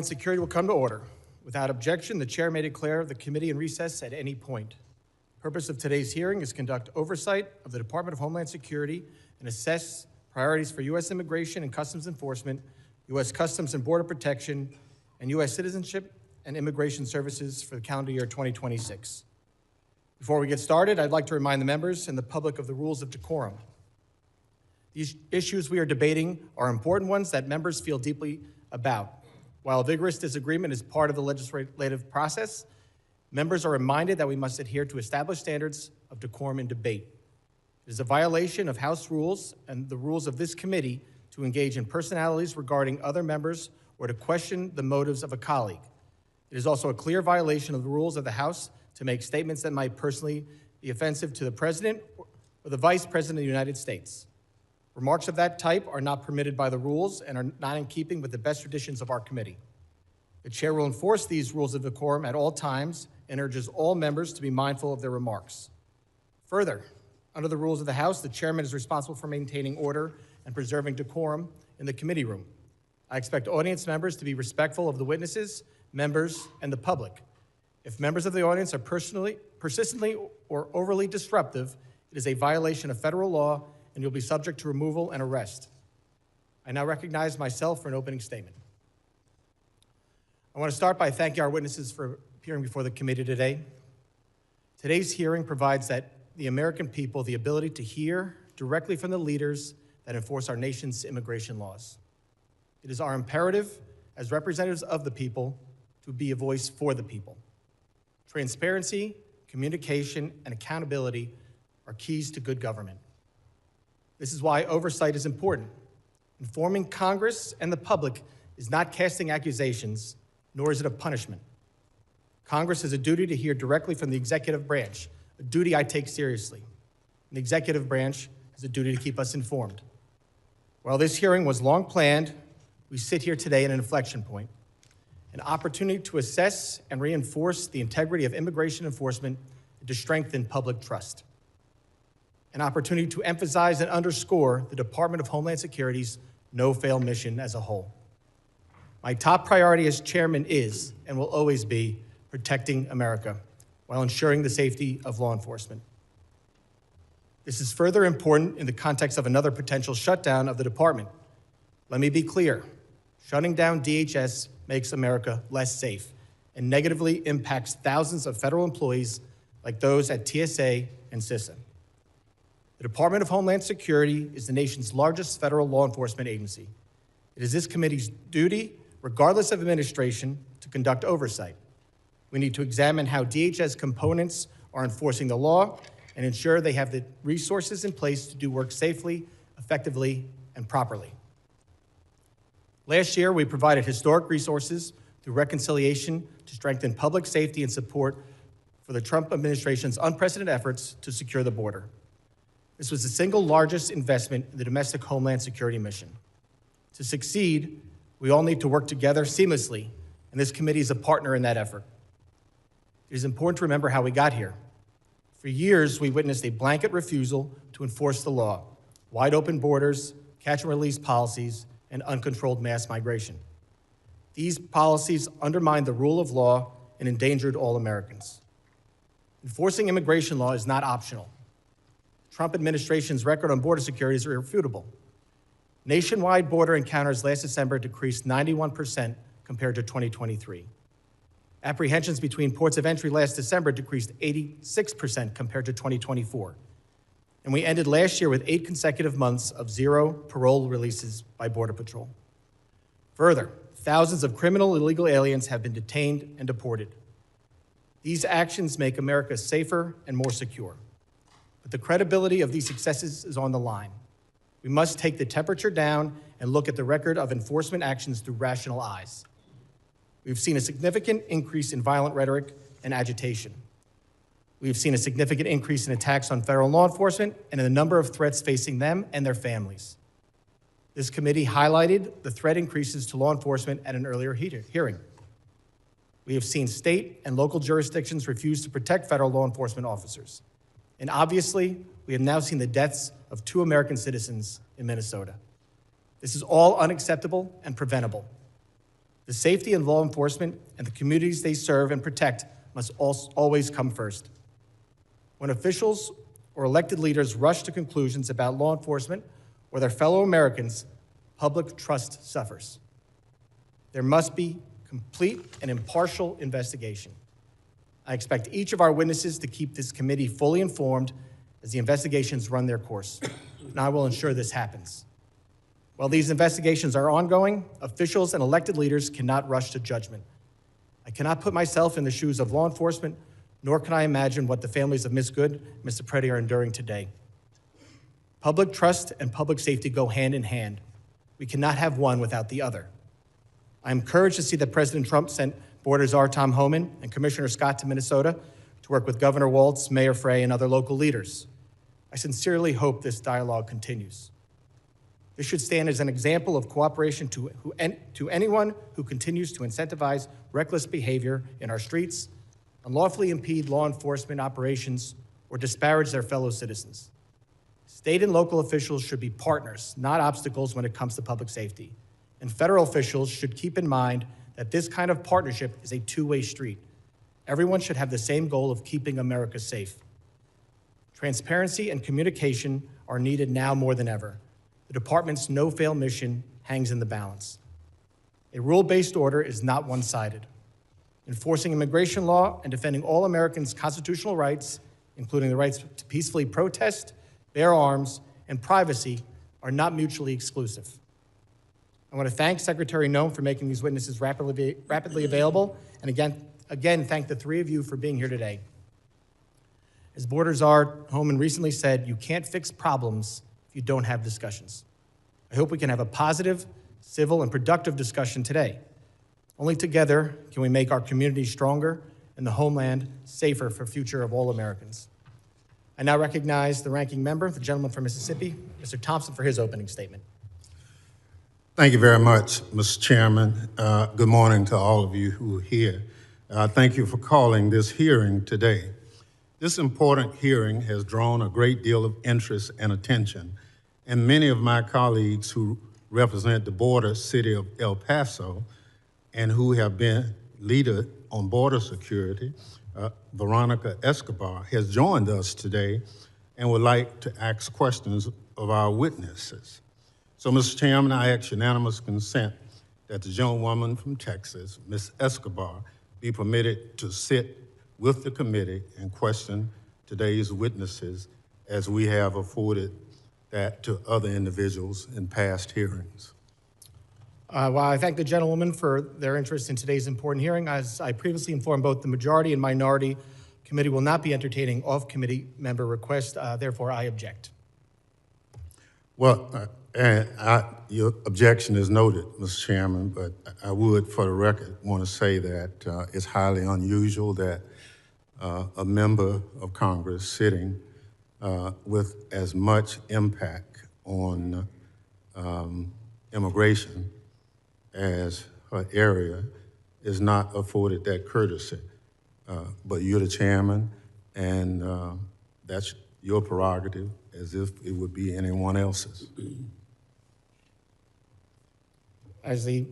Security will come to order. Without objection, the chair may declare the committee in recess at any point. The purpose of today's hearing is to conduct oversight of the Department of Homeland Security and assess priorities for U.S. Immigration and Customs Enforcement, U.S. Customs and Border Protection, and U.S. Citizenship and Immigration Services for the calendar year 2026. Before we get started, I'd like to remind the members and the public of the rules of decorum. These issues we are debating are important ones that members feel deeply about. While vigorous disagreement is part of the legislative process, members are reminded that we must adhere to established standards of decorum in debate. It is a violation of House rules and the rules of this committee to engage in personalities regarding other members or to question the motives of a colleague. It is also a clear violation of the rules of the House to make statements that might personally be offensive to the President or the Vice President of the United States. Remarks of that type are not permitted by the rules and are not in keeping with the best traditions of our committee. The chair will enforce these rules of decorum at all times and urges all members to be mindful of their remarks. Further, under the rules of the House, the chairman is responsible for maintaining order and preserving decorum in the committee room. I expect audience members to be respectful of the witnesses, members, and the public. If members of the audience are persistently or overly disruptive, it is a violation of federal law and you'll be subject to removal and arrest. I now recognize myself for an opening statement. I want to start by thanking our witnesses for appearing before the committee today. Today's hearing provides the American people the ability to hear directly from the leaders that enforce our nation's immigration laws. It is our imperative as representatives of the people to be a voice for the people. Transparency, communication, and accountability are keys to good government. This is why oversight is important. Informing Congress and the public is not casting accusations, nor is it a punishment. Congress has a duty to hear directly from the executive branch, a duty I take seriously. And the executive branch has a duty to keep us informed. While this hearing was long planned, we sit here today at an inflection point, an opportunity to assess and reinforce the integrity of immigration enforcement and to strengthen public trust. An opportunity to emphasize and underscore the Department of Homeland Security's no-fail mission as a whole. My top priority as chairman is, and will always be, protecting America while ensuring the safety of law enforcement. This is further important in the context of another potential shutdown of the department. Let me be clear, shutting down DHS makes America less safe and negatively impacts thousands of federal employees like those at TSA and CISA. The Department of Homeland Security is the nation's largest federal law enforcement agency. It is this committee's duty, regardless of administration, to conduct oversight. We need to examine how DHS components are enforcing the law and ensure they have the resources in place to do work safely, effectively, and properly. Last year, we provided historic resources through reconciliation to strengthen public safety and support for the Trump administration's unprecedented efforts to secure the border. This was the single largest investment in the domestic Homeland Security mission. To succeed, we all need to work together seamlessly, and this committee is a partner in that effort. It is important to remember how we got here. For years, we witnessed a blanket refusal to enforce the law, wide open borders, catch and release policies, and uncontrolled mass migration. These policies undermined the rule of law and endangered all Americans. Enforcing immigration law is not optional. Trump administration's record on border security is irrefutable. Nationwide border encounters last December decreased 91% compared to 2023. Apprehensions between ports of entry last December decreased 86% compared to 2024. And we ended last year with 8 consecutive months of 0 parole releases by Border Patrol. Further, thousands of criminal illegal aliens have been detained and deported. These actions make America safer and more secure. But the credibility of these successes is on the line. We must take the temperature down and look at the record of enforcement actions through rational eyes. We've seen a significant increase in violent rhetoric and agitation. We've seen a significant increase in attacks on federal law enforcement and in the number of threats facing them and their families. This committee highlighted the threat increases to law enforcement at an earlier hearing. We have seen state and local jurisdictions refuse to protect federal law enforcement officers. And obviously, we have now seen the deaths of 2 American citizens in Minnesota. This is all unacceptable and preventable. The safety of law enforcement and the communities they serve and protect must always come first. When officials or elected leaders rush to conclusions about law enforcement or their fellow Americans, public trust suffers. There must be complete and impartial investigation. I expect each of our witnesses to keep this committee fully informed as the investigations run their course, and I will ensure this happens. While these investigations are ongoing, officials and elected leaders cannot rush to judgment. I cannot put myself in the shoes of law enforcement, nor can I imagine what the families of Ms. Good and Mr. Preddy are enduring today. Public trust and public safety go hand in hand. We cannot have one without the other. I am encouraged to see that President Trump sent Board Czar Tom Homan and Commissioner Scott to Minnesota to work with Governor Walz, Mayor Frey, and other local leaders. I sincerely hope this dialogue continues. This should stand as an example of cooperation to anyone who continues to incentivize reckless behavior in our streets, unlawfully impede law enforcement operations, or disparage their fellow citizens. State and local officials should be partners, not obstacles when it comes to public safety. And federal officials should keep in mind that this kind of partnership is a two-way street. Everyone should have the same goal of keeping America safe. Transparency and communication are needed now more than ever. The department's no-fail mission hangs in the balance. A rule-based order is not one-sided. Enforcing immigration law and defending all Americans' constitutional rights, including the rights to peacefully protest, bear arms, and privacy, are not mutually exclusive. I want to thank Secretary Noem for making these witnesses rapidly available, and again, thank the three of you for being here today. As Board Czar Homan recently said, you can't fix problems if you don't have discussions. I hope we can have a positive, civil, and productive discussion today. Only together can we make our community stronger and the homeland safer for the future of all Americans. I now recognize the ranking member, the gentleman from Mississippi, Mr. Thompson, for his opening statement. Thank you very much, Mr. Chairman. Good morning to all of you who are here. Thank you for calling this hearing today. This important hearing has drawn a great deal of interest and attention, and many of my colleagues who represent the border city of El Paso and who have been leader on border security, Veronica Escobar, has joined us today and would like to ask questions of our witnesses. So, Mr. Chairman, I ask unanimous consent that the gentlewoman from Texas, Ms. Escobar, be permitted to sit with the committee and question today's witnesses as we have afforded that to other individuals in past hearings. While I thank the gentlewoman for their interest in today's important hearing, as I previously informed both the majority and minority, committee will not be entertaining off-committee member requests, therefore I object. Well, your objection is noted, Mr. Chairman, but I would, for the record, want to say that it's highly unusual that a member of Congress sitting with as much impact on immigration as her area is not afforded that courtesy. But you're the chairman, and that's your prerogative, as if it would be anyone else's. As the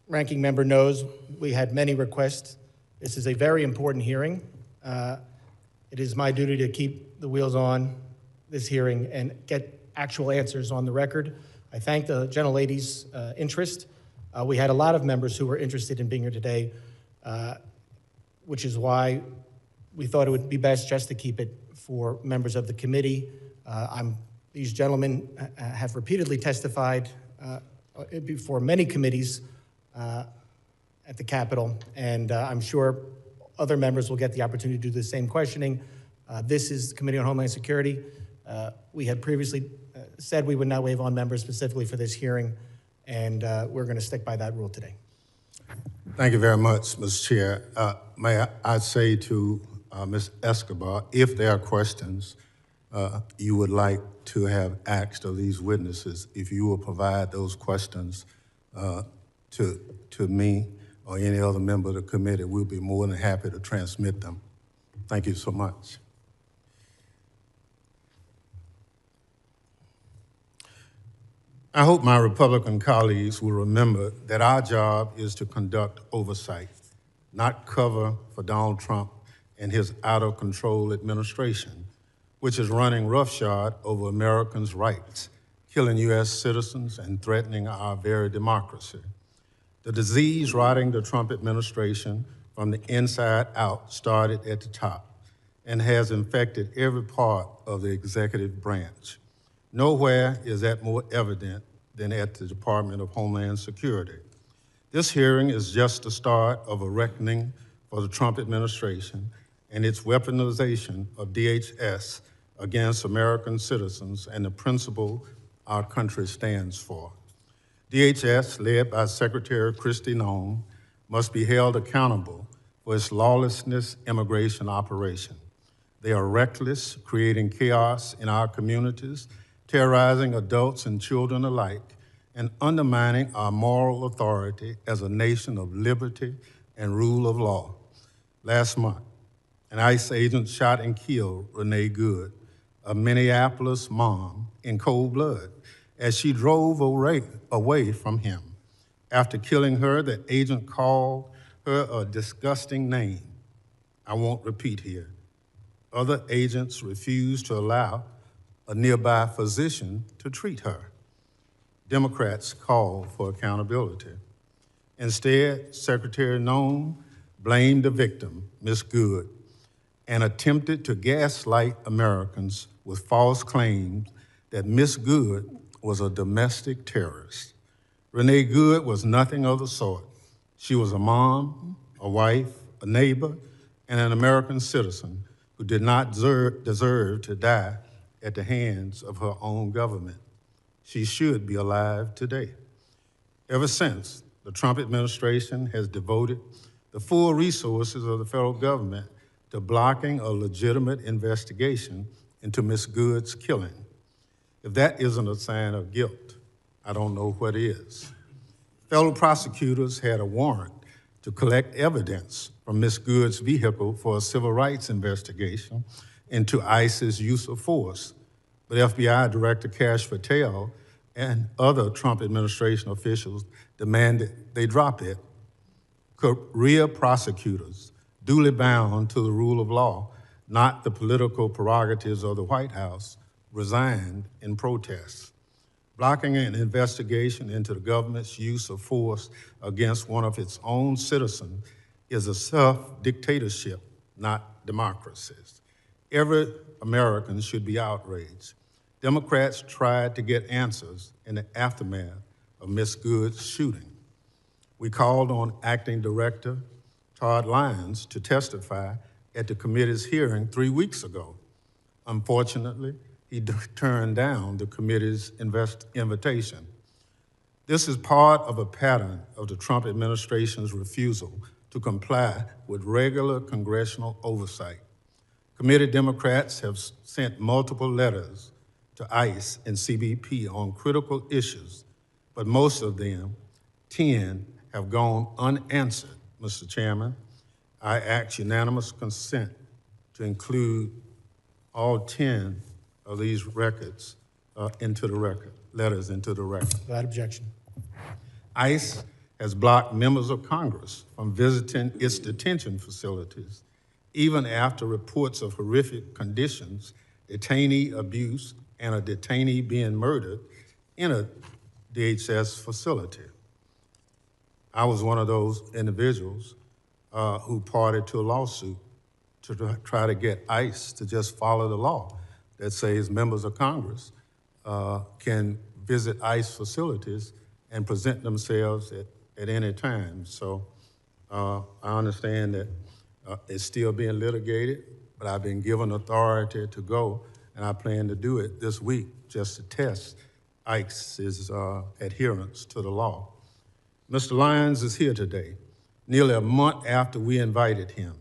ranking member knows, we had many requests. This is a very important hearing. It is my duty to keep the wheels on this hearing and get actual answers on the record. I thank the gentlelady's interest. We had a lot of members who were interested in being here today, which is why we thought it would be best just to keep it for members of the committee. These gentlemen have repeatedly testified before many committees at the Capitol, and I'm sure other members will get the opportunity to do the same questioning. This is the Committee on Homeland Security. We had previously said we would not waive on members specifically for this hearing, and we're going to stick by that rule today. Thank you very much, Mr. Chair. May I say to Ms. Escobar, if there are questions you would like to have asked of these witnesses, if you will provide those questions to me or any other member of the committee, we'll be more than happy to transmit them. Thank you so much. I hope my Republican colleagues will remember that our job is to conduct oversight, not cover for Donald Trump and his out-of-control administration, which is running roughshod over Americans' rights, killing U.S. citizens and threatening our very democracy. The disease rotting the Trump administration from the inside out started at the top and has infected every part of the executive branch. Nowhere is that more evident than at the Department of Homeland Security. This hearing is just the start of a reckoning for the Trump administration and its weaponization of DHS against American citizens and the principle our country stands for. DHS, led by Secretary Kristi Noem, must be held accountable for its lawlessness immigration operation. They are reckless, creating chaos in our communities, terrorizing adults and children alike, and undermining our moral authority as a nation of liberty and rule of law. Last month, an ICE agent shot and killed Renee Good, a Minneapolis mom, in cold blood as she drove away from him. After killing her, the agent called her a disgusting name I won't repeat here. Other agents refused to allow a nearby physician to treat her. Democrats called for accountability. Instead, Secretary Noem blamed the victim, Ms. Good, and attempted to gaslight Americans with false claims that Ms. Good was a domestic terrorist. Renee Good was nothing of the sort. She was a mom, a wife, a neighbor, and an American citizen who did not deserve to die at the hands of her own government. She should be alive today. Ever since, the Trump administration has devoted the full resources of the federal government to blocking a legitimate investigation into Ms. Good's killing. If that isn't a sign of guilt, I don't know what is. Federal prosecutors had a warrant to collect evidence from Ms. Good's vehicle for a civil rights investigation into ICE's use of force, but FBI Director Kash Patel and other Trump administration officials demanded they drop it. Career prosecutors, duly bound to the rule of law, not the political prerogatives of the White House, resigned in protest. Blocking an investigation into the government's use of force against one of its own citizens is a self-dictatorship, not democracies. Every American should be outraged. Democrats tried to get answers in the aftermath of Ms. Good's shooting. We called on Acting Director Todd Lyons to testify at the committee's hearing 3 weeks ago. Unfortunately, he turned down the committee's invitation. This is part of a pattern of the Trump administration's refusal to comply with regular congressional oversight. Committee Democrats have sent multiple letters to ICE and CBP on critical issues, but most of them, 10, have gone unanswered. Mr. Chairman, I ask unanimous consent to include all 10 of these records into the record, letters into the record. Without objection. ICE has blocked members of Congress from visiting its detention facilities, even after reports of horrific conditions, detainee abuse, and a detainee being murdered in a DHS facility. I was one of those individuals who parted to a lawsuit to try to get ICE to just follow the law that says members of Congress can visit ICE facilities and present themselves at any time. So I understand that it's still being litigated, but I've been given authority to go, and I plan to do it this week just to test ICE's adherence to the law. Mr. Lyons is here today, nearly a month after we invited him.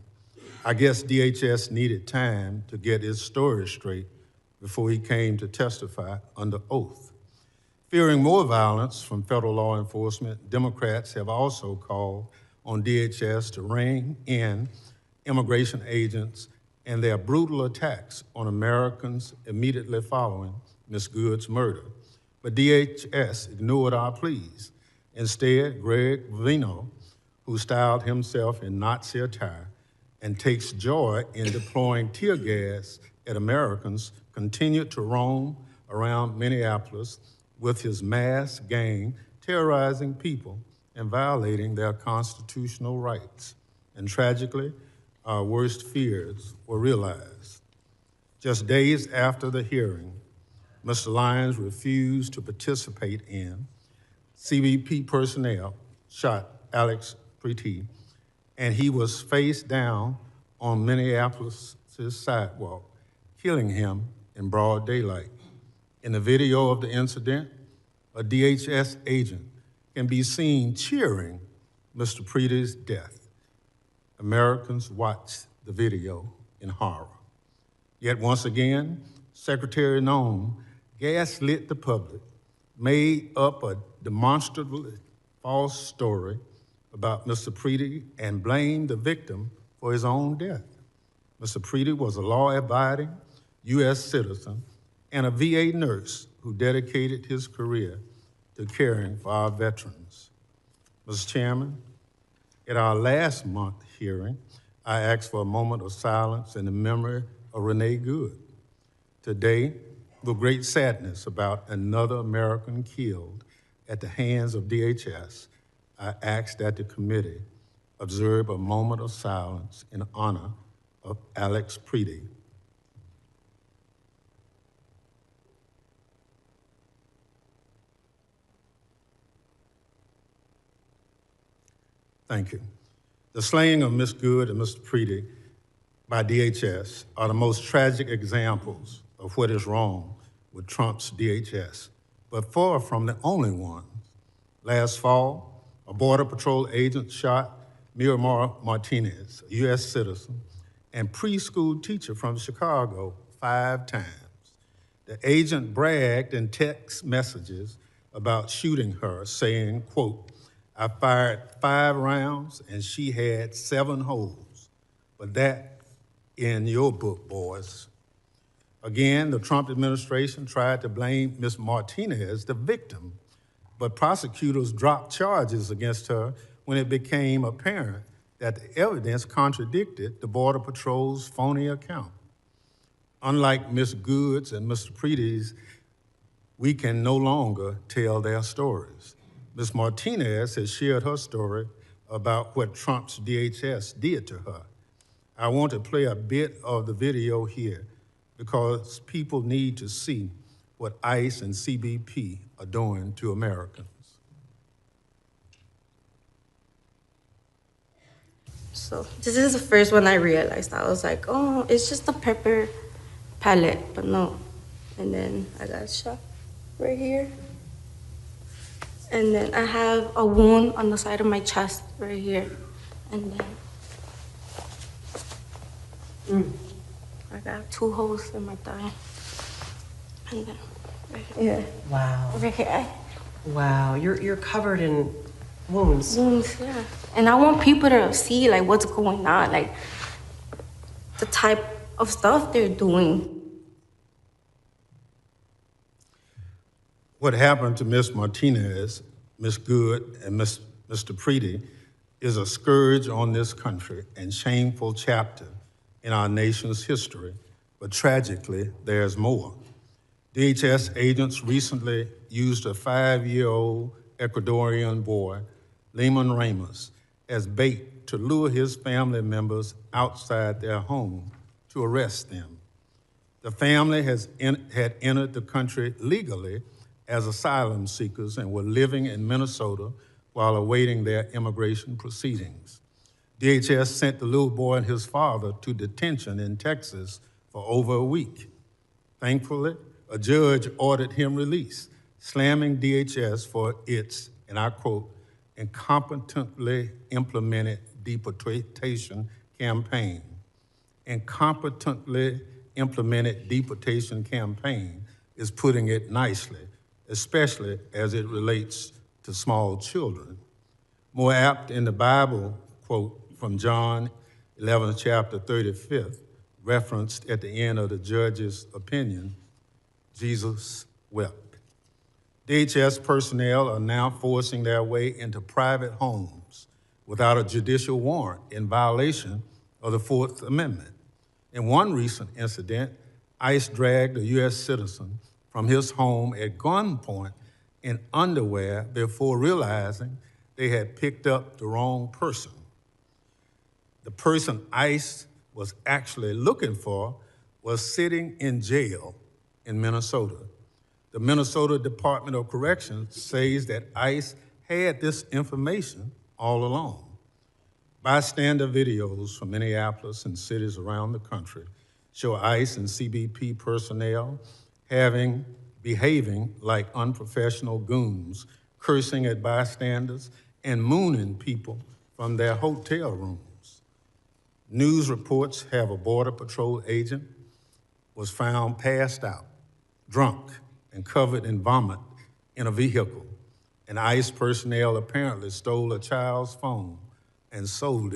I guess DHS needed time to get his story straight before he came to testify under oath. Fearing more violence from federal law enforcement, Democrats have also called on DHS to rein in immigration agents and their brutal attacks on Americans immediately following Ms. Good's murder. but DHS ignored our pleas. Instead, Greg Vino, who styled himself in Nazi attire and takes joy in deploying tear gas at Americans, continued to roam around Minneapolis with his mass gang, terrorizing people and violating their constitutional rights. And tragically, our worst fears were realized. Just days after the hearing, Mr. Lyons refused to participate in. CBP personnel shot Alex Preety, and he was face down on Minneapolis' sidewalk, killing him in broad daylight. In the video of the incident, a DHS agent can be seen cheering Mr. Preety's death. Americans watched the video in horror. Yet once again, Secretary Nome gaslit the public, made up a demonstrably false story about Mr. Preety and blamed the victim for his own death. Mr. Preety was a law-abiding U.S. citizen and a VA nurse who dedicated his career to caring for our veterans. Mr. Chairman, at our last month hearing, I asked for a moment of silence in the memory of Renee Good. Today, with great sadness about another American killed at the hands of DHS, I asked that the committee observe a moment of silence in honor of Alex Preety. Thank you. The slaying of Ms. Good and Mr. Preety by DHS are the most tragic examples of what is wrong with Trump's DHS, but far from the only ones. Last fall, a Border Patrol agent shot Miramar Martinez, a U.S. citizen and preschool teacher from Chicago, 5 times. The agent bragged in text messages about shooting her, saying, quote, "I fired 5 rounds and she had 7 holes, but that in your book, boys." Again, the Trump administration tried to blame Ms. Martinez, the victim, but prosecutors dropped charges against her when it became apparent that the evidence contradicted the Border Patrol's phony account. Unlike Ms. Good's and Mr. Preety's, we can no longer tell their stories. Ms. Martinez has shared her story about what Trump's DHS did to her. I want to play a bit of the video here because people need to see what ICE and CBP are doing to Americans. So this is the first one I realized. I was like, oh, it's just a pepper pellet, but no. And then I got shot right here. And then I have a wound on the side of my chest right here. And then I got 2 holes in my thigh. And then right here. Wow. Right here. Wow. You're covered in wounds. Wounds, yeah. And I want people to see like what's going on, like the type of stuff they're doing. What happened to Ms. Martinez, Ms. Good, and Mr. Preety is a scourge on this country and shameful chapter in our nation's history, but tragically, there's more. DHS agents recently used a 5-year-old Ecuadorian boy, Lehman Ramos, as bait to lure his family members outside their home to arrest them. The family had entered the country legally as asylum seekers and were living in Minnesota while awaiting their immigration proceedings. DHS sent the little boy and his father to detention in Texas for over a week. Thankfully, a judge ordered him released, slamming DHS for its, and I quote, incompetently implemented deportation campaign. Incompetently implemented deportation campaign is putting it nicely, especially as it relates to small children. More apt in the Bible, quote from John 11, chapter 35, referenced at the end of the judge's opinion, Jesus wept. DHS personnel are now forcing their way into private homes without a judicial warrant in violation of the Fourth Amendment. In one recent incident, ICE dragged a U.S. citizen from his home at gunpoint in underwear before realizing they had picked up the wrong person. The person ICE was actually looking for was sitting in jail in Minnesota. The Minnesota Department of Corrections says that ICE had this information all along. Bystander videos from Minneapolis and cities around the country show ICE and CBP personnel behaving like unprofessional goons, cursing at bystanders and mooning people from their hotel rooms. News reports have a Border Patrol agent was found passed out, drunk, and covered in vomit in a vehicle. And ICE personnel apparently stole a child's phone and sold it